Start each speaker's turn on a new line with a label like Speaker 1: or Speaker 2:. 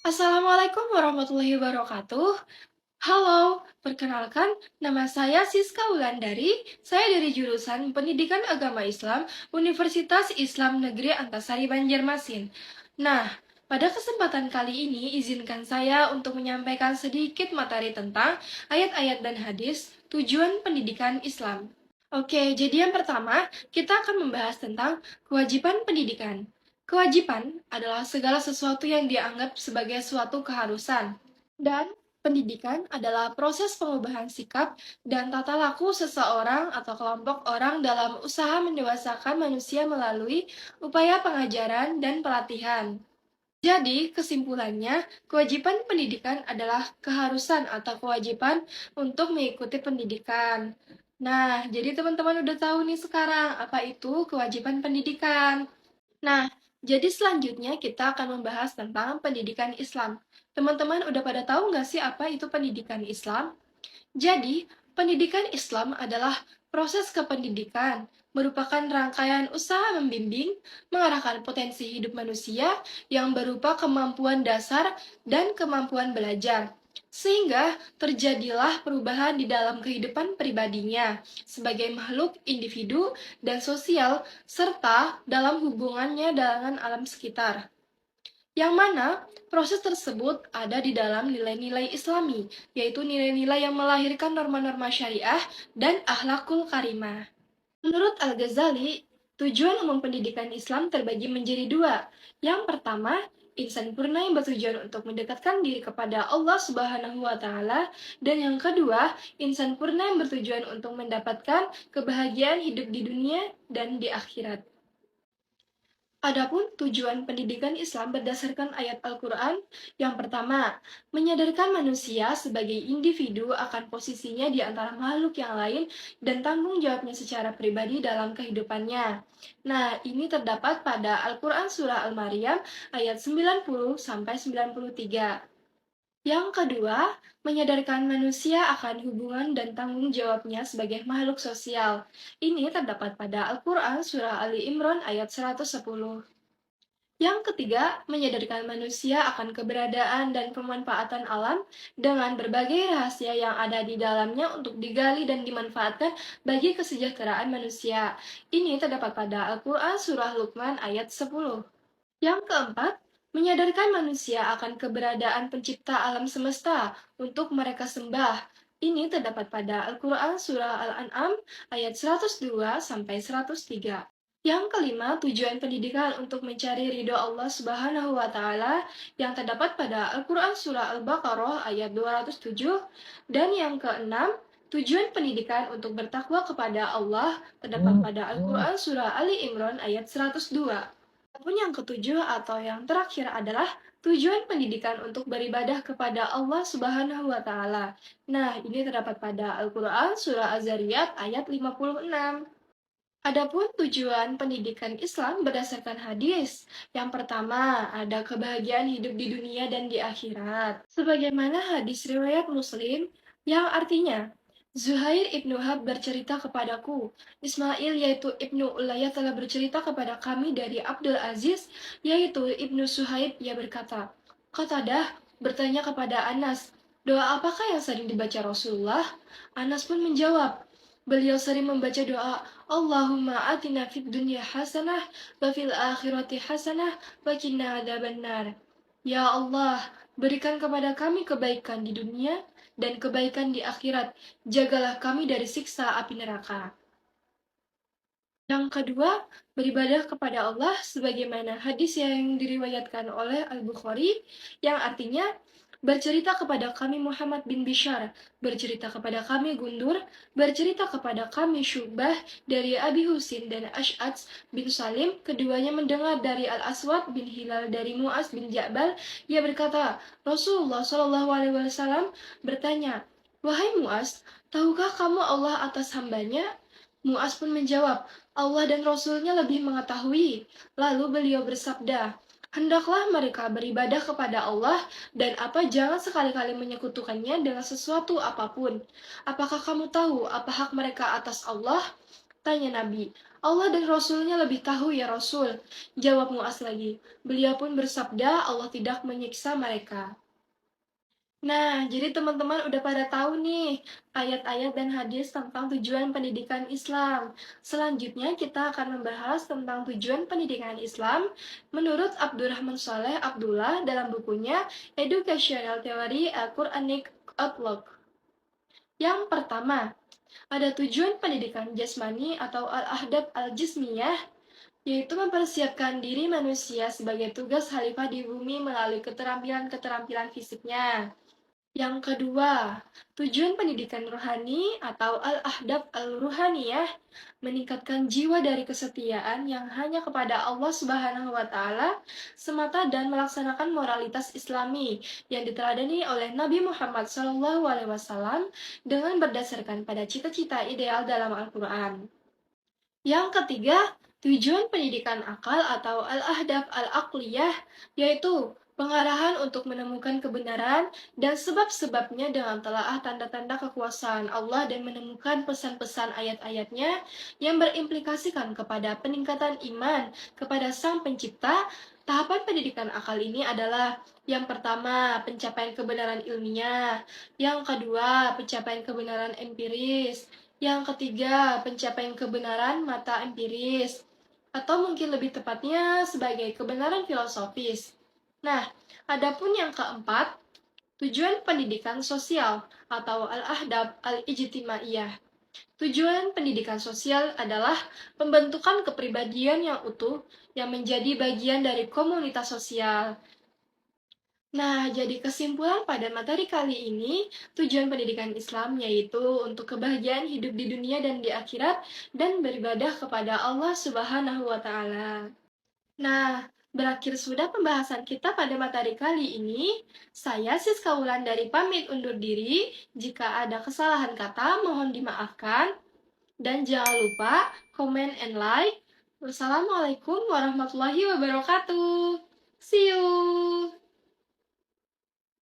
Speaker 1: Assalamualaikum warahmatullahi wabarakatuh. Halo, perkenalkan nama saya Siska Wulandari. Saya dari jurusan Pendidikan Agama Islam, Universitas Islam Negeri Antasari Banjarmasin. Nah, pada kesempatan kali ini izinkan saya untuk menyampaikan sedikit materi tentang ayat-ayat dan hadis tujuan pendidikan Islam. Oke, jadi yang pertama, kita akan membahas tentang kewajiban pendidikan. Kewajiban adalah segala sesuatu yang dianggap sebagai suatu keharusan. Dan pendidikan adalah proses pengubahan sikap dan tata laku seseorang atau kelompok orang dalam usaha mendewasakan manusia melalui upaya pengajaran dan pelatihan. Jadi, kesimpulannya, kewajiban pendidikan adalah keharusan atau kewajiban untuk mengikuti pendidikan. Nah, jadi teman-teman udah tahu nih sekarang apa itu kewajiban pendidikan. Nah, jadi selanjutnya kita akan membahas tentang pendidikan Islam. Teman-teman udah pada tahu nggak sih apa itu pendidikan Islam? Jadi, pendidikan Islam adalah proses kependidikan, merupakan rangkaian usaha membimbing, mengarahkan potensi hidup manusia yang berupa kemampuan dasar dan kemampuan belajar. Sehingga terjadilah perubahan di dalam kehidupan pribadinya sebagai makhluk individu dan sosial serta dalam hubungannya dengan alam sekitar. Yang mana proses tersebut ada di dalam nilai-nilai Islami, yaitu nilai-nilai yang melahirkan norma-norma syariah dan akhlakul karimah. Menurut Al-Ghazali, tujuan umum pendidikan Islam terbagi menjadi dua. Yang pertama, insan purna yang bertujuan untuk mendekatkan diri kepada Allah Subhanahu wa Ta'ala, dan yang kedua, insan purna yang bertujuan untuk mendapatkan kebahagiaan hidup di dunia dan di akhirat. Adapun tujuan pendidikan Islam berdasarkan ayat Al-Quran, yang pertama, menyadarkan manusia sebagai individu akan posisinya di antara makhluk yang lain dan tanggung jawabnya secara pribadi dalam kehidupannya. Nah, ini terdapat pada Al-Quran Surah Al-Maryam ayat 90-93. Yang kedua, menyadarkan manusia akan hubungan dan tanggung jawabnya sebagai makhluk sosial. Ini terdapat pada Al-Quran Surah Ali Imran ayat 110. Yang ketiga, menyadarkan manusia akan keberadaan dan pemanfaatan alam dengan berbagai rahasia yang ada di dalamnya untuk digali dan dimanfaatkan bagi kesejahteraan manusia. Ini terdapat pada Al-Quran Surah Luqman ayat 10. Yang keempat, menyadarkan manusia akan keberadaan pencipta alam semesta untuk mereka sembah. Ini terdapat pada Al-Quran Surah Al-An'am ayat 102-103. Yang kelima, tujuan pendidikan untuk mencari ridho Allah Subhanahu wa Ta'ala yang terdapat pada Al-Quran Surah Al-Baqarah ayat 207. Dan yang keenam, tujuan pendidikan untuk bertakwa kepada Allah terdapat pada Al-Quran Surah Ali Imran ayat 102. Adapun yang ketujuh atau yang terakhir adalah tujuan pendidikan untuk beribadah kepada Allah Subhanahu wa Ta'ala. Nah, ini terdapat pada Al-Quran Surah Az-Zariyat ayat 56. Adapun tujuan pendidikan Islam berdasarkan hadis. Yang pertama, ada kebahagiaan hidup di dunia dan di akhirat. Sebagaimana hadis riwayat Muslim yang artinya, Zuhair ibnu Hab bercerita kepadaku, Ismail yaitu ibnu Ulayya telah bercerita kepada kami dari Abdul Aziz yaitu ibnu Suhaib, ia berkata, Qatadah bertanya kepada Anas, doa apakah yang sering dibaca Rasulullah? Anas pun menjawab, beliau sering membaca doa, Allahumma atina fid dunya hasanah wa fil akhirati hasanah wa qina adzabannar. Ya Allah, berikan kepada kami kebaikan di dunia dan kebaikan di akhirat. Jagalah kami dari siksa api neraka. Yang kedua, beribadah kepada Allah sebagaimana hadis yang diriwayatkan oleh Al-Bukhari yang artinya bercerita kepada kami Muhammad bin Bishar, bercerita kepada kami Gundur, bercerita kepada kami Syubah dari Abi Husin dan Ash'ad bin Salim, keduanya mendengar dari Al-Aswad bin Hilal dari Mu'az bin Ja'bal, ia berkata, Rasulullah Shallallahu Alaihi Wasallam bertanya, wahai Mu'az, tahukah kamu Allah atas hambanya? Mu'az pun menjawab, Allah dan Rasulnya lebih mengetahui. Lalu beliau bersabda, hendaklah mereka beribadah kepada Allah dan jangan sekali-kali menyekutukannya dengan sesuatu apapun. Apakah kamu tahu apa hak mereka atas Allah? Tanya Nabi. Allah dan Rasulnya lebih tahu ya Rasul. Jawab Mu'az lagi. Beliau pun bersabda, Allah tidak menyiksa mereka. Nah, jadi teman-teman udah pada tahu nih ayat-ayat dan hadis tentang tujuan pendidikan Islam. Selanjutnya kita akan membahas tentang tujuan pendidikan Islam menurut Abdurrahman Saleh Abdullah dalam bukunya Educational Theory a Quranic Outlook. Yang pertama, ada tujuan pendidikan jasmani atau al-ahdab al-jismiyah, yaitu mempersiapkan diri manusia sebagai tugas khalifah di bumi melalui keterampilan-keterampilan fisiknya. Yang kedua, tujuan pendidikan rohani atau al-ahdab al-ruhaniyah meningkatkan jiwa dari kesetiaan yang hanya kepada Allah Subhanahu wa taala semata dan melaksanakan moralitas Islami yang diteladani oleh Nabi Muhammad SAW dengan berdasarkan pada cita-cita ideal dalam Al-Qur'an. Yang ketiga, tujuan pendidikan akal atau al-ahdaf al-aqliyah, yaitu pengarahan untuk menemukan kebenaran dan sebab-sebabnya dengan telaah tanda-tanda kekuasaan Allah dan menemukan pesan-pesan ayat-ayatnya yang berimplikasikan kepada peningkatan iman kepada Sang Pencipta. Tahapan pendidikan akal ini adalah yang pertama, pencapaian kebenaran ilmiah, yang kedua, pencapaian kebenaran empiris, yang ketiga, pencapaian kebenaran mata empiris, atau mungkin lebih tepatnya sebagai kebenaran filosofis. Nah, adapun yang keempat, tujuan pendidikan sosial atau al-ahdab al-ijtimaiyah. Tujuan pendidikan sosial adalah pembentukan kepribadian yang utuh yang menjadi bagian dari komunitas sosial. Nah, jadi kesimpulan pada materi kali ini, tujuan pendidikan Islam yaitu untuk kebahagiaan hidup di dunia dan di akhirat dan beribadah kepada Allah Subhanahu wa taala. Nah, berakhir sudah pembahasan kita pada materi kali ini. Saya Siska Wulandari pamit undur diri. Jika ada kesalahan kata, mohon dimaafkan. Dan jangan lupa comment and like. Wassalamualaikum warahmatullahi wabarakatuh. See you.